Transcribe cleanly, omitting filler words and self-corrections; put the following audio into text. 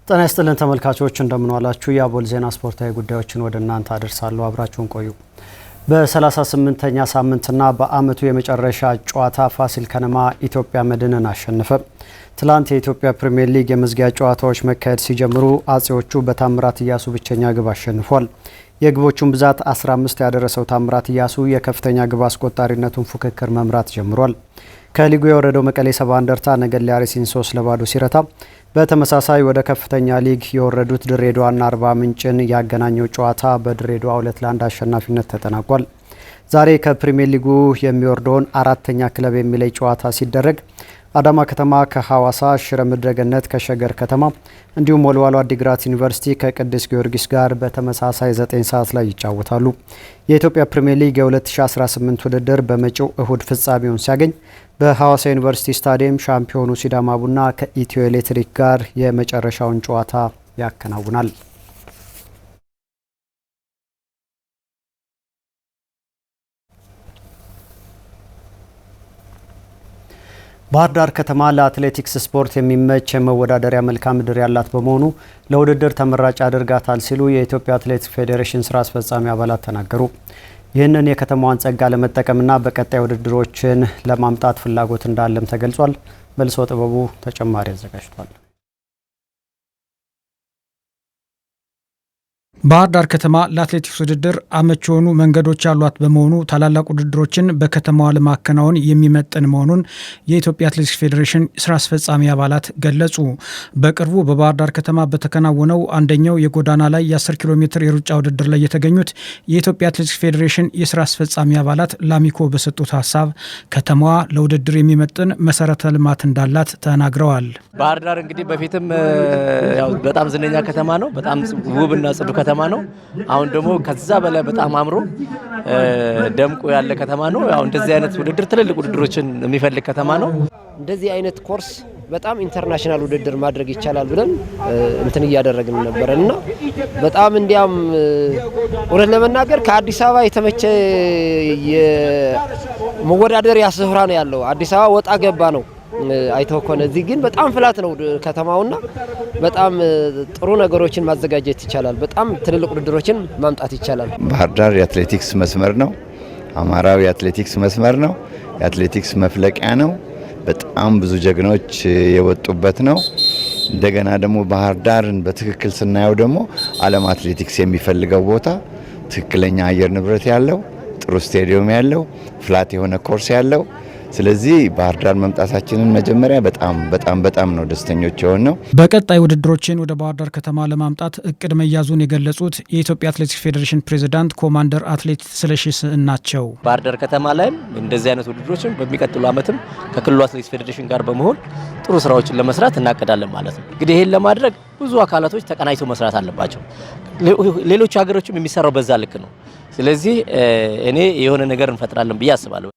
ጤና ይስጥልን ተመልካቾች እንደምን ዋላችሁ። የአቦል ዜና ስፖርታዊ ጉዳዮችን ወደ እናንተ አደርሳለሁ። አብራችሁን ቆዩ። በ38ኛ ሳምንትና በአመቱ የመጨረሻ ጨዋታ ፋሲል ከነማ ኢትዮጵያ መድንን አሸነፈ። ትላንት የኢትዮጵያ ፕሪሚየር ሊግ የመዝጊያ ጨዋታዎች መካሄድ ሲጀምሩ አጼዎቹ በታምራት ኢያሱ ብቸኛ ግብ አሸንፏል። የግቦቹን ብዛት 15 ያደረሰው ታምራት ኢያሱ የከፍተኛ ግብ አስቆጣሪነቱን ፉክክር መምራት ጀምሯል። ከሊጉ የወረደው መቀሌ ሰባ እንደርታ ነገሌ አርሲን 3-0 ሲረታ በተመሳሳይ ወደ ከፍተኛ ሊግ የወረዱት ድሬዳዋና አርባ ምንጭን ያገናኘው ጨዋታ በድሬዳዋ 2-1 አሸናፊነት ተጠናቋል። ዛሬ ከፕሪሚየር ሊጉ የሚወርደውን አራተኛ ክለብ የሚለይ ጨዋታ ሲደረግ አዳማ ከተማ ከሐዋሳ፣ ሽረ ምድረ ገነት ከሸገር ከተማ እንዲሁም ወልዋሎ አዲግራት ዩኒቨርሲቲ ከቅዱስ ጊዮርጊስ ጋር በተመሳሳይ 9 ሰዓት ላይ ይጫወታሉ። የኢትዮጵያ ፕሪሚየር ሊግ የ2018 ውድድር በመጪው እሁድ ፍጻሜውን ሲያገኝ በሐዋሳ ዩኒቨርሲቲ ስታዲየም ሻምፒዮኑ ሲዳማ ቡና ከኢትዮ ኤሌክትሪክ ጋር የመጨረሻውን ጨዋታ ያከናውናል። ባህር ዳር ከተማ ለአትሌቲክስ ስፖርት የሚመች የመወዳደሪያ መልክዓ ምድር ያላት በመሆኑ ለውድድር ተመራጭ አድርጋታል ሲሉ የኢትዮጵያ አትሌቲክስ ፌዴሬሽን ስራ አስፈጻሚ አባላት ተናገሩ። ይህንን የከተማዋን ጸጋ ለመጠቀምና በቀጣይ ውድድሮችን ለማምጣት ፍላጎት እንዳለም ተገልጿል። መልሶ ጥበቡ ተጨማሪ አዘጋጅቷል። ባህር ዳር ከተማ ለአትሌቲክስ ውድድር አመቺ የሆኑ መንገዶች ያሏት በመሆኑ ታላላቅ ውድድሮችን በከተማዋ ለማከናወን የሚመጥን መሆኑን የኢትዮጵያ አትሌቲክስ ፌዴሬሽን ስራ አስፈጻሚ አባላት ገለጹ። በቅርቡ በባህር ዳር ከተማ በተከናወነው አንደኛው የጎዳና ላይ የ10 ኪሎ ሜትር የሩጫ ውድድር ላይ የተገኙት የኢትዮጵያ አትሌቲክስ ፌዴሬሽን የስራ አስፈጻሚ አባላት ላሚኮ በሰጡት ሀሳብ ከተማዋ ለውድድር የሚመጥን መሰረተ ልማት እንዳላት ተናግረዋል። ባህር ዳር እንግዲህ በፊትም በጣም ዝነኛ ከተማ ነው። በጣም ውብና ጽዱ ከተማ ነው። አሁን ደግሞ ከዛ በላይ በጣም አምሮ ደምቆ ያለ ከተማ ነው። ያው እንደዚህ አይነት ውድድር ትልልቅ ውድድሮችን የሚፈልግ ከተማ ነው። እንደዚህ አይነት ኮርስ በጣም ኢንተርናሽናል ውድድር ማድረግ ይቻላል ብለን እንትን እያደረግን ነበርና በጣም እንዲያም እውነት ለመናገር ከአዲስ አበባ የተመቸ የመወዳደሪያ ስፍራ ነው ያለው። አዲስ አበባ ወጣ ገባ ነው አይተው ከሆነ እዚህ ግን በጣም ፍላት ነው ከተማውና በጣም ጥሩ ነገሮችን ማዘጋጀት ይቻላል። በጣም ትልልቅ ውድድሮችን ማምጣት ይቻላል። ባህር ዳር የአትሌቲክስ መስመር ነው። አማራው የአትሌቲክስ መስመር ነው። የአትሌቲክስ መፍለቂያ ነው። በጣም ብዙ ጀግኖች የወጡበት ነው። እንደገና ደግሞ ባህር ዳርን በትክክል ስናየው ደግሞ ዓለም አትሌቲክስ የሚፈልገው ቦታ ትክክለኛ አየር ንብረት ያለው ጥሩ ስቴዲየም ያለው ፍላት የሆነ ኮርስ ያለው ስለዚህ ባህር ዳር መምጣታችንን መጀመሪያ በጣም ነው ደስተኞች የሆነው። በቀጣይ ውድድሮችን ወደ ባህር ዳር ከተማ ለማምጣት እቅድ መያዙን የገለጹት የኢትዮጵያ አትሌቲክስ ፌዴሬሽን ፕሬዝዳንት ኮማንደር አትሌት ስለሺ ስህን ናቸው። ባህር ዳር ከተማ ላይ እንደዚህ አይነት ውድድሮችን በሚቀጥሉ ዓመትም ከክልሉ አትሌቲክስ ፌዴሬሽን ጋር በመሆን ጥሩ ስራዎችን ለመስራት እናቀዳለን ማለት ነው። እንግዲህ ይሄን ለማድረግ ብዙ አካላቶች ተቀናጅተው መስራት አለባቸው። ሌሎች ሀገሮችም የሚሰራው በዛ ልክ ነው። ስለዚህ እኔ የሆነ ነገር እንፈጥራለን ብዬ አስባለሁ።